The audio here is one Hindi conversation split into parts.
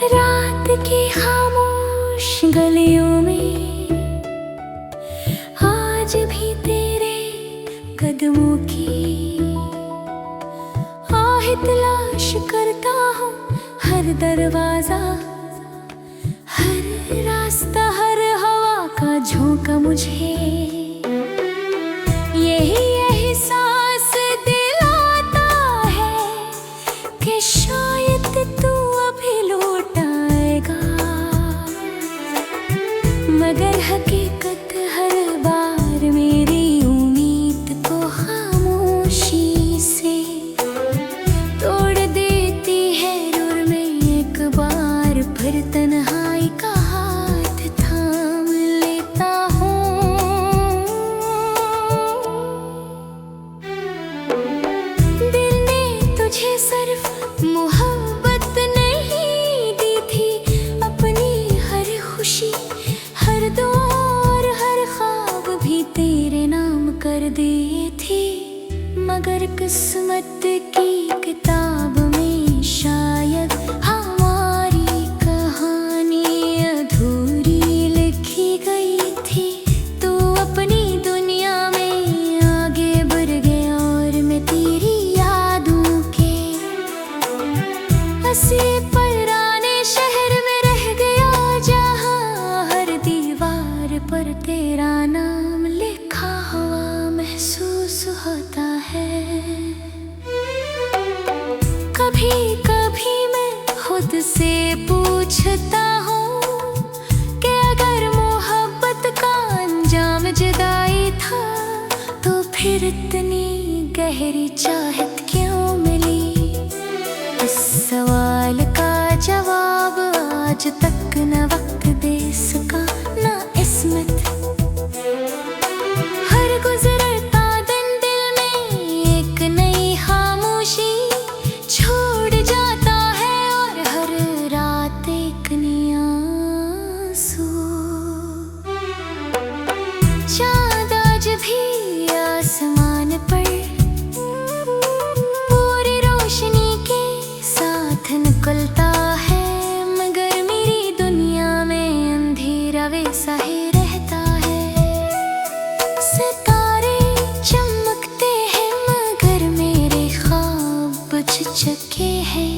रात की खामोश गलियों में आज भी तेरे कदमों की आहे तलाश करता हूँ। हर दरवाजा, हर रास्ता, हर हवा का झोंका मुझे यही एहसास दिलाता है कि शायद तू अभी लौट आएगा। मगर हकीकत हर बार मेरी उम्मीद को खामोशी से तोड़ देती है। दूर में एक बार फिर तन्हाई का हाथ थाम लेता हूँ। दिल ने तुझे सिर्फ मोहब्बत नहीं दी थी, अपनी हर खुशी, हर दुआ और हर ख्वाब भी तेरे नाम कर दिए थी। मगर किस्मत की किताब में शायद हमारी कहानी अधूरी लिखी गई थी। तू अपनी दुनिया में आगे बढ़ गया और मैं तेरी यादों के हंसी पुराने शहर में रह गया, जहाँ हर दीवार पर तेरा नाम लिखा हुआ महसूस होता है। कभी कभी मैं खुद से पूछता हूँ कि अगर मोहब्बत का अंजाम जुदाई था तो फिर इतनी गहरी चाहत क्यों मिली। इस सवाल का जवाब आज तक न वक्त दे सका न इस्मत। हर गुजरता दिन दिल में एक नई खामोशी छोड़ जाता है और हर रात एक नया आंसू। चाँद आज भी आसमान पर पूरी रोशनी के साथ निकलता है, मगर मेरी दुनिया में अंधेरा वैसा ही रहता है। सितारे चमकते हैं मगर मेरे ख्वाब बुझ चुके हैं।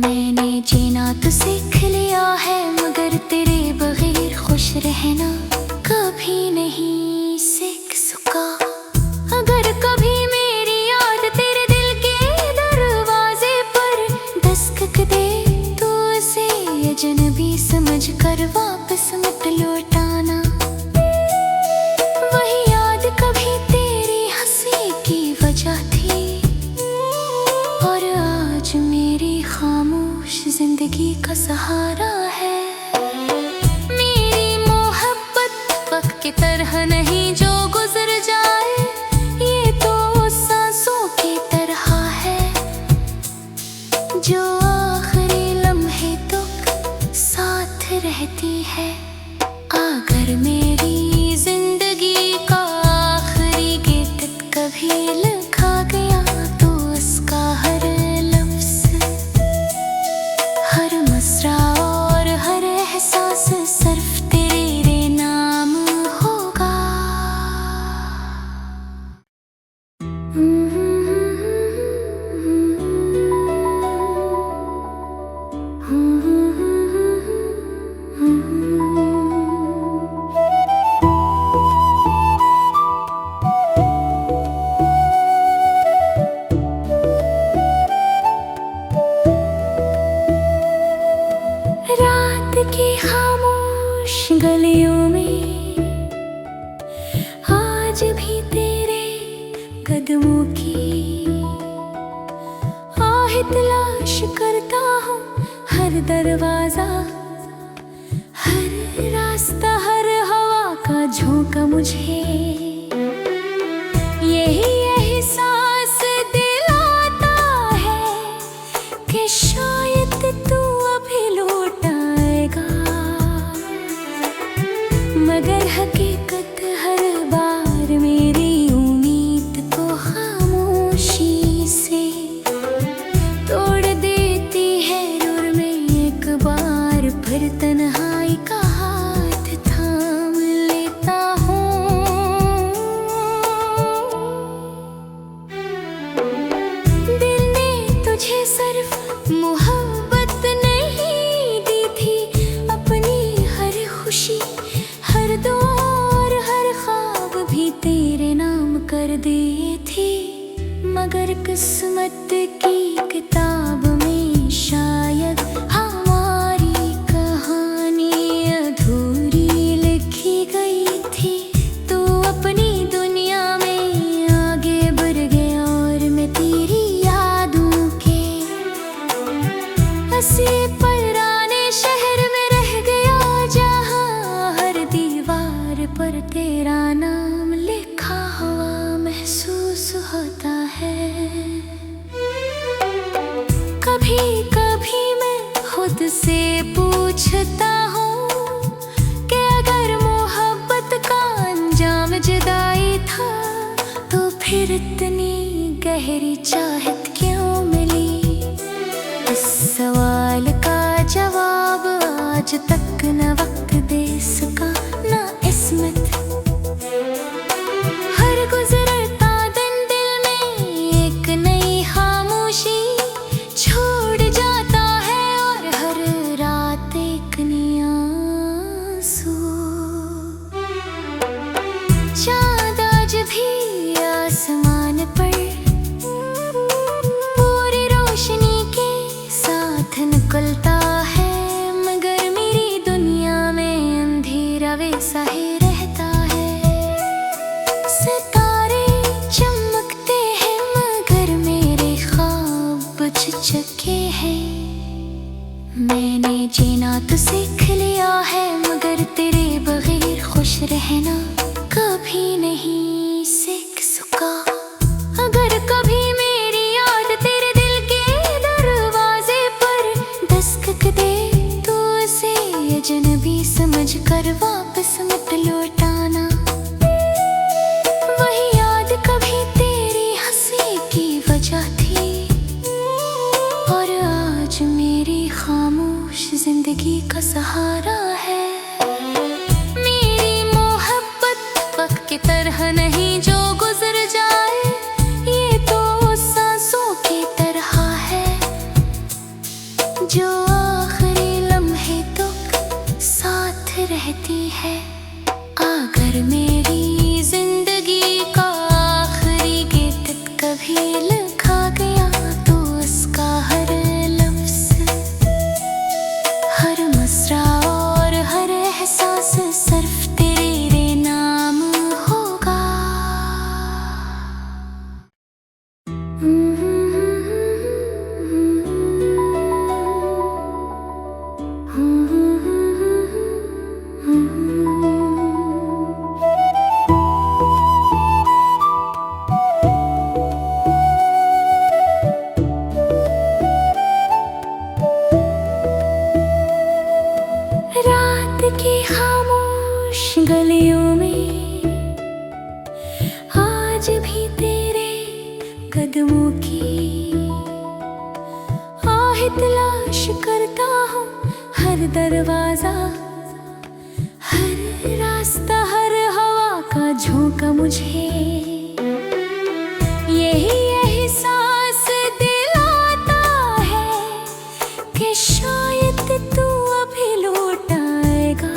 मैंने जीना तो सीख लिया है, मगर तेरे बगैर खुश रहना कभी नहीं सीख सका। अगर कभी मेरी याद तेरे दिल के दरवाजे पर दस्तक दे तो उसे अजनबी समझ कर वापस मत लौटाना। वही याद कभी तेरी हंसी की वजह थी और आज मेरी खामोश जिंदगी का सहारा है। मेरी मोहब्बत वक्त की तरह नहीं जो गुजर जाए, ये तो सांसों की तरह है जो आखिरी लम्हे तक साथ रहती है। अगर मेरी जिंदगी का आखिरी गीत कभी लिखा गया तो उसका हर लफ्ज, हर मसरा और हर एहसास सिर्फ तेरे नाम होगा। रात की खामोश गलियों में आज भी तेरे कदमों की आहे तलाश करता हूँ। हर दरवाजा, हर रास्ता, हर हवा का झोंका मुझे ये तेरे नाम कर दी थी, मगर किस्मत की किताब में शायद हमारी कहानी अधूरी लिखी गई थी। तू अपनी दुनिया में आगे बढ़ गया और मैं तेरी यादों के हंसी पुराने शहर में रह गया, जहाँ हर दीवार पर तेरा नाम लिखा हुआ महसूस होता है। कभी कभी मैं खुद से पूछता हूँ कि अगर मोहब्बत का अंजाम जुदाई था, तो फिर इतनी गहरी चाहत क्यों मिली? इस सवाल का जवाब आज तक न वक्त दे सका, न इस्मत। हर गुजरता दिन दिल में एक नई खामोशी छोड़ जाता है, और हर रात एक नया आंसू। चाँद आज भी आसमान पर पूरी रोशनी के साथ निकलता है, मगर मेरी दुनिया में अंधेरा वैसा ही रहता है। सितारे चमकते हैं मगर मेरे ख्वाब बुझ चुके हैं। मैंने जीना तो सीख लिया है, मगर तेरे बगैर खुश रहना कभी नहीं सीख सका। अगर कभी मेरी याद तेरे दिल के दरवाजे पर दस्तक दे, तो उसे अजनबी समझ कर वापस मत लौटाना। वही याद कभी तेरी हंसी की वजह थी, और आज मेरी खामोश जिंदगी का सहारा है। मेरी मोहब्बत वक्त की तरह नहीं जो गुजर जाए, ये तो सांसों की तरह है, जो आखिरी लम्हे तक साथ रहती है। अगर मेरी जिंदगी का आखिरी गीत कभी लिखा गया, तो उसका हर लफ्ज, हर मसरा और हर एहसास सिर्फ तेरे नाम होगा। रात की खामोश गलियों में आज भी तेरे कदमों की आहे तलाश करता हूँ। हर दरवाजा, हर रास्ता, हर हवा का झोंका मुझे यही एहसास दिलाता है कि शायद तू अभी लौट आएगा,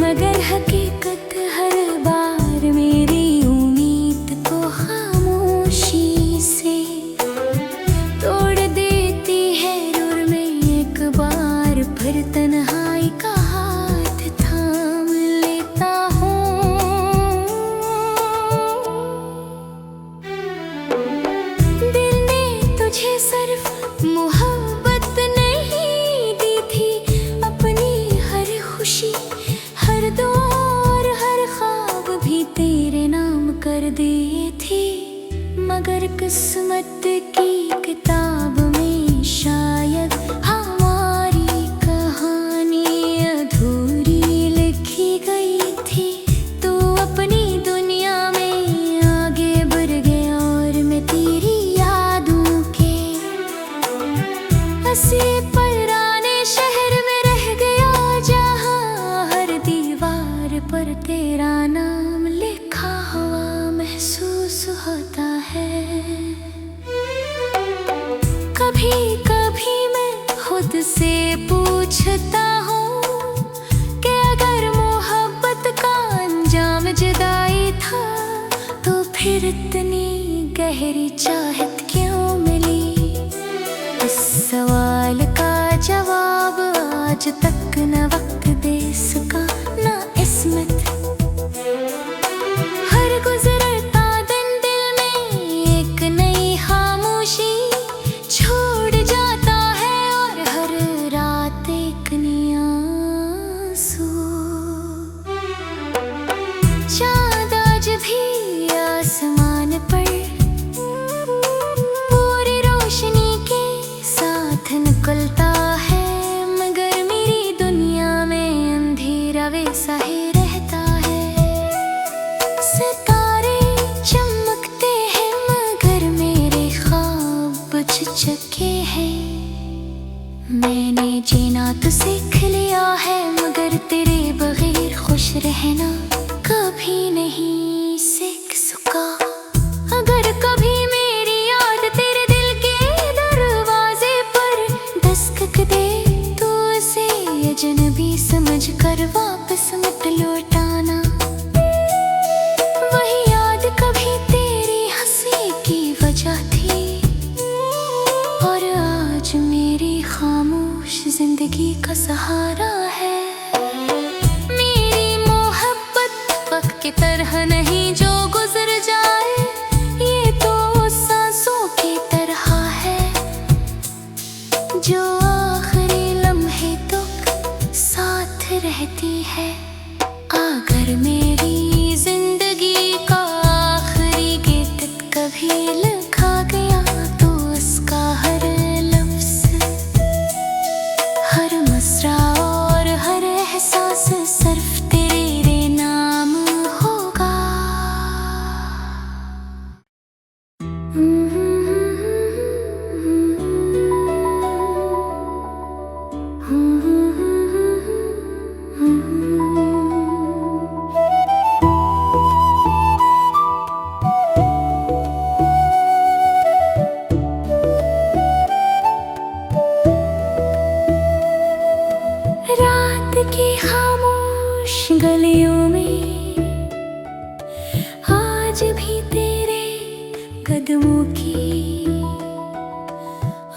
मगर हकीकत हर बार मेरी उम्मीद को खामोशी से तोड़ देती है। और मैं एक बार फिर तन्हाई का हाथ थाम लेता हूँ। दिल ने तुझे सिर्फ मोहब्बत नहीं दी थी, अपनी हर खुशी, हर दुआ और हर ख्वाब भी तेरे नाम कर दी थी, मगर किस्मत की किताब में शायद हमारी कहानी अधूरी लिखी गई थी। तू अपनी दुनिया में आगे बढ़ गया और मैं तेरी यादों के हंसी पुराने शहर में रह गया, जहाँ हर दीवार पर तेरा नाम लिखा हुआ महसूस होता है। कभी कभी मैं खुद से पूछता हूँ कि अगर मोहब्बत का अंजाम फिर इतनी गहरी चाहत क्यों मिली? इस सवाल का जवाब आज तक न वक्त दे सका न इसमत। हर गुजरता दिन दिल में एक नई खामोशी छोड़ जाता है, और हर रात एक नया आंसू। चाँद आज भी आसमान पर पूरी रोशनी के साथ निकलता है, मगर मेरी दुनिया में अंधेरा वैसा ही रहता है। सितारे चमकते हैं मगर मेरे ख्वाब बुझ चुके हैं। मैंने जीना तो सीख लिया है, मगर तेरे बगैर खुश रहना कभी नहीं सीख सका। अगर कभी मेरी याद तेरे दिल के दरवाजे पर दस्तक दे तो उसे अजनबी समझ कर वापस मत लौटाना। वही याद कभी तेरी हंसी की वजह थी, और आज मेरी खामोश जिंदगी का सहारा है। की तरह नहीं जो गुजर जाए, ये तो सांसों की तरह है जो आखिरी लम्हे तक साथ रहती है। अगर मेरी जिंदगी का आखिरी गीत कभी लिखा गया तो उसका हर लफ्ज, हर मसरा और हर एहसास सिर्फ तेरे नाम होगा। रात की खामोश गलियों में आज भी तेरे कदमों की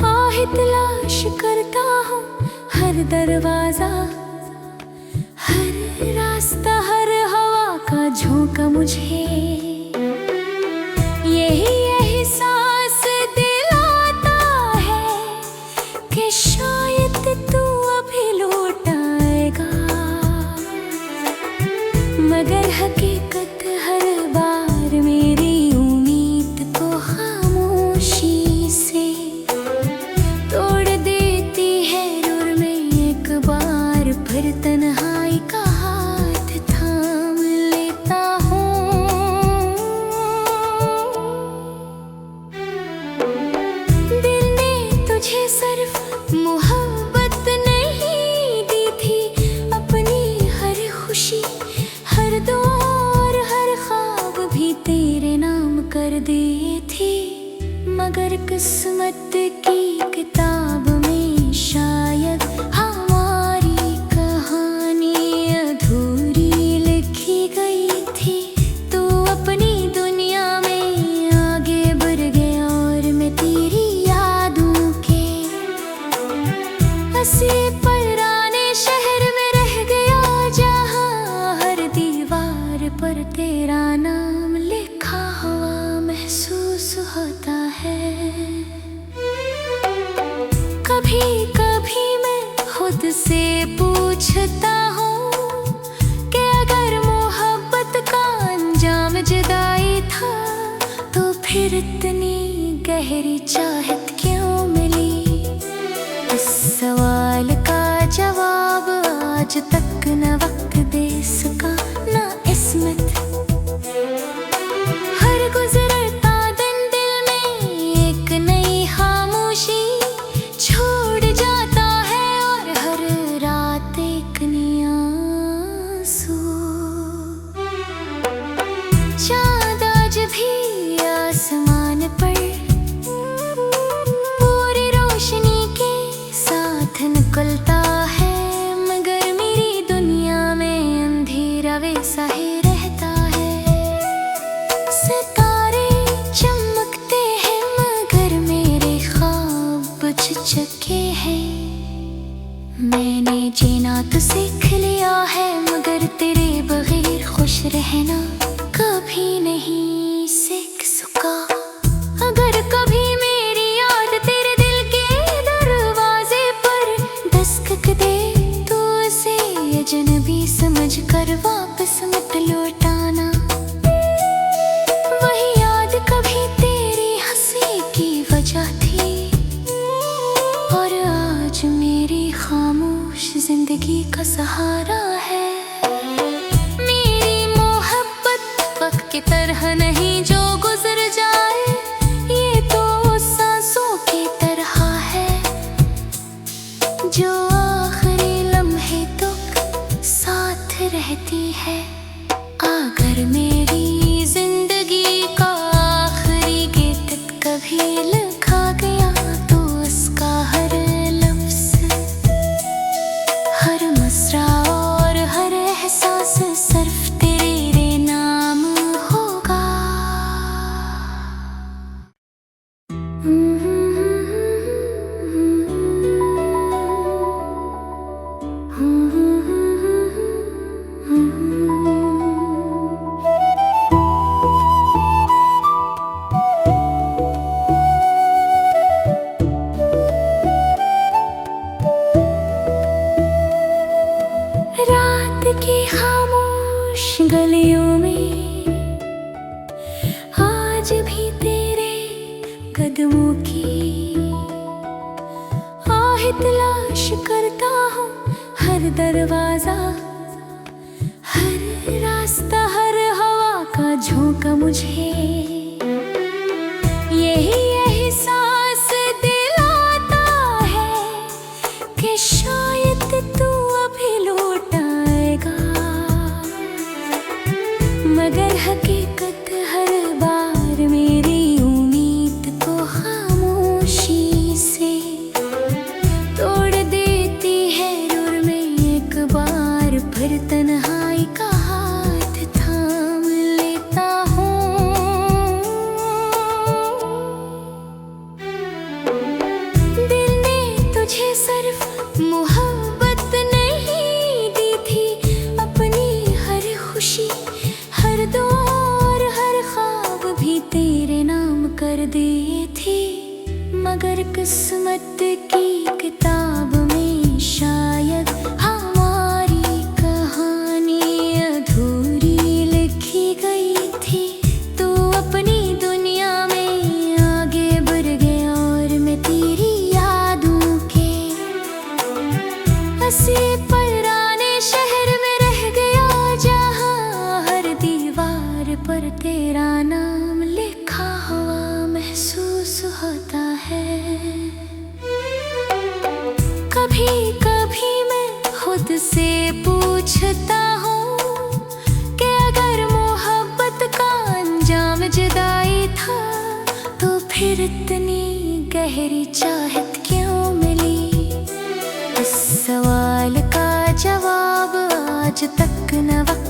आहे तलाश करता हूँ। हर दरवाजा, हर रास्ता, हर हवा का झोंका मुझे यही एहसास दिलाता है कि शायद तू अभी लौट आएगा। मगर हकीकत हर बार मेरी उम्मीद को खामोशी से तोड़ देती है। दूर में एक बार फिर तन्हाई का हाथ थाम लेता हूँ। दिल ने तुझे सिर्फ मोहब्बत नहीं दी थी, अपनी हर खुशी, हर दुआ और हर ख्वाब भी तेरे नाम कर दी थी। मगर किस्मत की किताब में शायद हमारी कहानी अधूरी लिखी गई थी। तू अपनी दुनिया में आगे बढ़ गया और मैं तेरी यादों के हंसी पुराने शहर में रह गया, जहाँ हर दीवार पर तेरा नाम लिखा हुआ महसूस होता है। कभी कभी मैं खुद से पूछता हूँ कि अगर मोहब्बत का अंजाम जुदाई था तो फिर इतनी गहरी चाहत क्यों मिली? इस सवाल का जवाब आज तक न वक्त दे सका न इसमत। हर गुजरता दिन दिल में एक नई खामोशी छोड़ जाता है, और हर रात एक नया आंसू। चाँद आज भी आसमान पर पूरी रोशनी के साथ निकलता है, मगर मेरी दुनिया में अंधेरा वैसा ही रहता कभी नहीं सीख सका। अगर कभी मेरी याद तेरे दिल के दरवाजे पर दस्तक दे तो उसे अजनबी समझ कर वापस मत लौटाना। वही याद कभी तेरी हंसी की वजह थी और आज मेरी खामोश जिंदगी का सहारा है। मेरी मोहब्बत वक्त की तरह नहीं जो गुजर जाए, ये तो सांसों की तरह है जो आखिरी लम्हे तक साथ रहती है। अगर मेरी जिंदगी का आखिरी गीत कभी लिखा गया तो उसका हर लफ्ज, हर मसरा और हर एहसास सिर्फ तेरे नाम होगा। रात की खामोश गलियों में आज भी तेरे कदमों की आह तलाश करता हूँ। हर दरवाजा, हर रास्ता, हर हवा का झोंका मुझे यही एहसास दिलाता है कि शायद तू अभी लौट आएगा। मगर हकीकत हर बार मेरी उम्मीद को खामोशी से तोड़ देती है। दूर में एक बार फिर तन्हाई का हाथ थाम लेता हूँ। दिल ने तुझे सिर्फ मोहब्बत नहीं दी थी, अपनी हर खुशी, हर दुआ और हर ख्वाब भी तेरे नाम कर दिए थे। मगर किस्मत की किताब में शायद हमारी कहानी अधूरी लिखी गई थी। तू अपनी दुनिया में आगे बढ़ गया और मैं तेरी यादों के हंसी पुराने शहर में रह गया, जहाँ हर दीवार पर तेरा नाम लिखा हुआ महसूस होता है। कभी कभी मैं खुद से पूछता हूँ कि अगर मोहब्बत का अंजाम जुदाई था तो फिर इतनी गहरी चाहत क्यों मिली। इस सवाल का जवाब आज तक न वक्त